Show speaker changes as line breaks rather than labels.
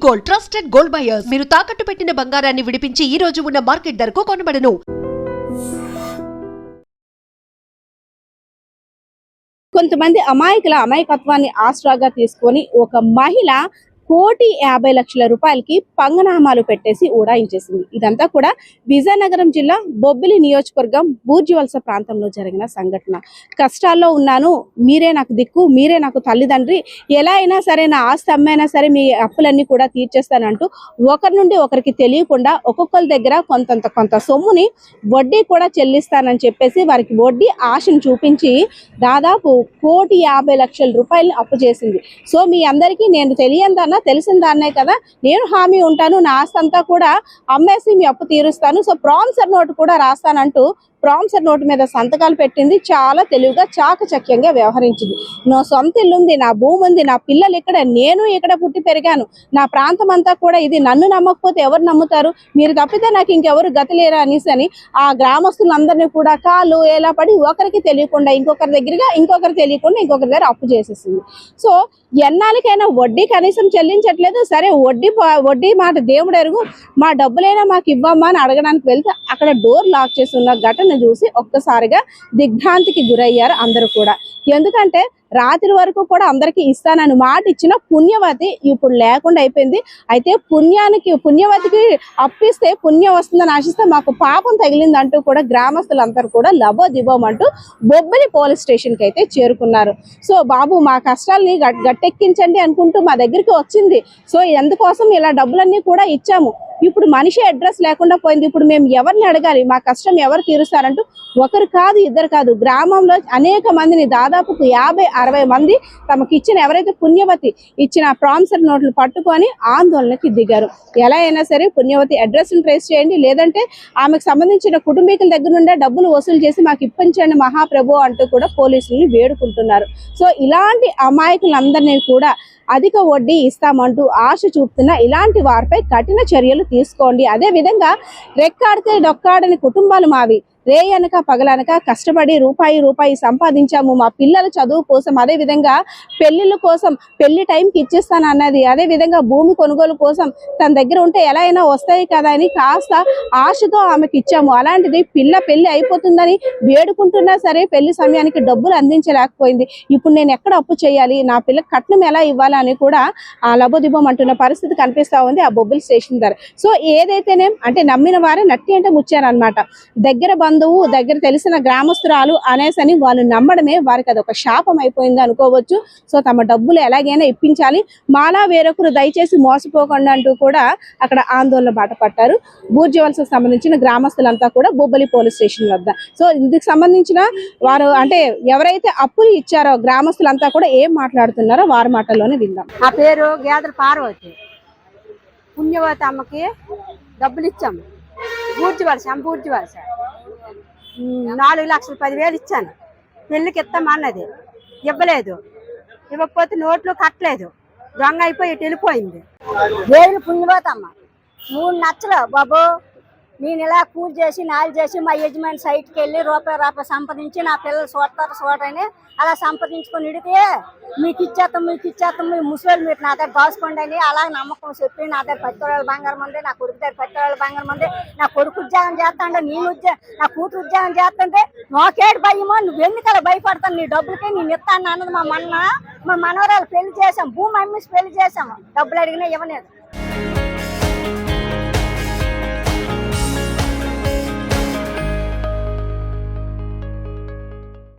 Gold, trusted gold buyers. మీరు తాకట్టు పెట్టిన బంగారాన్ని విడిపించి ఈ రోజు ఉన్న మార్కెట్ ధరకు కొనబడను.
కొంతమంది అమాయకత్వాన్ని ఆసరాగా తీసుకొని ఒక మహిళ 1,50,00,000 రూపాయలకి పంగనామాలు పెట్టేసి ఉడాయించేసింది. ఇదంతా కూడా విజయనగరం జిల్లా బొబ్బిలి నియోజకవర్గం బూర్జివలస ప్రాంతంలో జరిగిన సంఘటన. కష్టాల్లో ఉన్నాను, మీరే నాకు దిక్కు, మీరే నాకు తల్లిదండ్రి, ఎలా అయినా సరే నా ఆస్తి అమ్మైనా సరే మీ అప్పులన్నీ కూడా తీర్చేస్తానంటూ ఒకరి నుండి ఒకరికి తెలియకుండా ఒక్కొక్కరి దగ్గర కొంత సొమ్ముని వడ్డీ కూడా చెల్లిస్తానని చెప్పేసి వారికి వడ్డీ ఆశను చూపించి దాదాపు 1,50,00,000 రూపాయలని అప్పు చేసింది. సో మీ అందరికీ నేను తెలిసిన దాన్నే కదా, నేను హామీ ఉంటాను, నా ఆస్తి అంతా కూడా అమ్మేసి మీ అప్పు తీరుస్తాను, సో ప్రామిసర్ నోట్ కూడా రాస్తానంటూ ప్రామిసర్ నోట్ మీద సంతకాలు పెట్టింది. చాలా తెలివిగా చాకచక్యంగా వ్యవహరించింది. నా సొంత ఇల్లు ఉంది, నా భూమి ఉంది, నా పిల్లలు ఇక్కడ, నేను ఇక్కడ పుట్టి పెరిగాను, నా ప్రాంతం అంతా కూడా ఇది, నన్ను నమ్మకపోతే ఎవరు నమ్ముతారు, మీరు తప్పితే నాకు ఇంకెవరు గతి లేరా అనేసి అని ఆ గ్రామస్తులందరినీ కూడా కాళ్ళు ఎలా పడి ఒకరికి తెలియకుండా ఇంకొకరి ఇంకొకరి దగ్గర అప్పు చేసేసింది. సో ఎన్నాళ్ళకైనా వడ్డీ కనీసం చెల్లించట్లేదు. సరే వడ్డీ మాట దేవుడు ఎరుగు, మా డబ్బులైనా మాకు ఇవ్వమ్మా అని అడగడానికి వెళ్తే అక్కడ డోర్ లాక్ చేసి ఉన్న ఘటన చూసి ఒక్కసారిగా దిగ్భ్రాంతికి గురయ్యారు అందరూ కూడా. ఎందుకంటే రాత్రి వరకు కూడా అందరికీ ఇస్తానని మాట ఇచ్చిన పుణ్యవతి ఇప్పుడు లేకుండా అయిపోయింది. అయితే పుణ్యవతికి అప్పిస్తే పుణ్యం వస్తుందని ఆశిస్తే మాకు పాపం తగిలిందంటూ కూడా గ్రామస్తులందరూ కూడా లబోదిబోమంటూ బొబ్బిలి పోలీస్ స్టేషన్కి అయితే చేరుకున్నారు. సో బాబు మా కష్టాలని గట్టెక్కించండి అనుకుంటూ మా దగ్గరికి వచ్చింది. సో ఎందుకోసం ఇలా డబ్బులన్నీ కూడా ఇచ్చాము, ఇప్పుడు మనిషి అడ్రస్ లేకుండా పోయింది, ఇప్పుడు మేము ఎవరిని అడగాలి, మా కష్టం ఎవరు తీరుస్తారంటూ ఒకరు కాదు ఇద్దరు కాదు గ్రామంలో అనేక మందిని దాదాపు 50-60 మంది తమకు ఇచ్చిన ఎవరైతే పుణ్యవతి ఇచ్చిన ప్రామిసర్ నోట్లు పట్టుకొని ఆందోళనకి దిగారు. ఎలా అయినా సరే పుణ్యవతి అడ్రస్ని ట్రేస్ చేయండి, లేదంటే ఆమెకు సంబంధించిన కుటుంబీకుల దగ్గర నుండే డబ్బులు వసూలు చేసి మాకు ఇప్పించండి మహాప్రభు అంటూ కూడా పోలీసులను వేడుకుంటున్నారు. సో ఇలాంటి అమాయకులందరినీ కూడా అధిక వడ్డీ ఇస్తామంటూ ఆశ చూపుతున్న ఇలాంటి వారిపై కఠిన చర్యలు తీసుకోండి. అదే విధంగా రెక్కాడితే డొక్కాడని కుటుంబాలు మావి, రేయనక పగలనక కష్టపడి రూపాయి సంపాదించాము మా పిల్లల చదువు కోసం, అదే విధంగా పెళ్లిళ్ళ కోసం పెళ్లి టైంకి ఇచ్చేస్తాను అన్నది, అదే విధంగా భూమి కొనుగోలు కోసం తన దగ్గర ఉంటే ఎలా అయినా వస్తాయి కదా అని కాస్త ఆశతో ఆమెకి ఇచ్చాము. అలాంటిది పెళ్లి అయిపోతుందని వేడుకుంటున్నా సరే పెళ్లి సమయానికి డబ్బులు అందించలేకపోయింది. ఇప్పుడు నేను ఎక్కడ అప్పు చేయాలి, నా పిల్లకి కట్నం ఎలా ఇవ్వాలి అని కూడా ఆ లబోదిబం అంటున్న పరిస్థితి కనిపిస్తా ఉంది ఆ బొబ్బిలి స్టేషన్ దగ్గర. సో ఏదైతేనే అంటే నమ్మిన వారే నట్టి అంటే ముచ్చారనమాట. దగ్గర బంధువు, దగ్గర తెలిసిన గ్రామస్తురాలు అనేసని వాళ్ళు నమ్మడమే వారికి అదొక శాపం అయిపోయింది అనుకోవచ్చు. సో తమ డబ్బులు ఎలాగైనా ఇప్పించాలి, మాలా వేరొకరు దయచేసి మోసపోకుండా అంటూ కూడా అక్కడ ఆందోళన బాట పట్టారు బూర్జివలసకు సంబంధించిన గ్రామస్తులంతా కూడా బొబ్బిలి పోలీస్ స్టేషన్ వద్ద. సో ఇందుకు సంబంధించిన వారు అంటే ఎవరైతే అప్పులు ఇచ్చారో గ్రామస్తులంతా కూడా ఏం మాట్లాడుతున్నారో వారి మాటల్లోనే విందాం.
నా పేరు గేదెల పార్వతి. పుణ్యవతి అమ్మకి డబ్బులు ఇచ్చాము బూర్జివలస 4,10,000 ఇచ్చాను. పెళ్ళికి ఇస్తామన్నది, ఇవ్వలేదు. ఇవ్వకపోతే నోట్లు కట్టలేదు, దొంగ అయిపోయి ఇటు వెళ్ళిపోయింది.
దేవుని పుణ్యవతి అమ్మ 3 నచ్చలు బాబు, నేను ఇలా కూల్ చేసి నాలు చేసి మా యజమాని సైట్కి వెళ్ళి రూపాయి సంపాదించి నా పిల్లలు చూడని అలా సంపాదించుకొని ఇడితే మీకు ఇచ్చేస్తాం మీ ముసలి మీరు నా దగ్గర దాచుకోండి అని అలా నమ్మకం చెప్పి నా దగ్గర 10,000 బంగారం ఉంది, నా కొడుకు దగ్గర 10,000 బంగారం ఉంది, నా కొడుకు ఉద్యోగం చేస్తాంటే నా కూతురు ఉద్యోగం చేస్తుంటే నాకేడు భయమో, నువ్వు ఎందుకలా భయపడతాను, నీ డబ్బులకే నేను ఇస్తాను అన్నది మా మనవరాలు పెళ్లి చేసాం, భూమి అమ్మేసి పెళ్లి చేసాము, డబ్బులు అడిగినా ఇవ్వలేదు.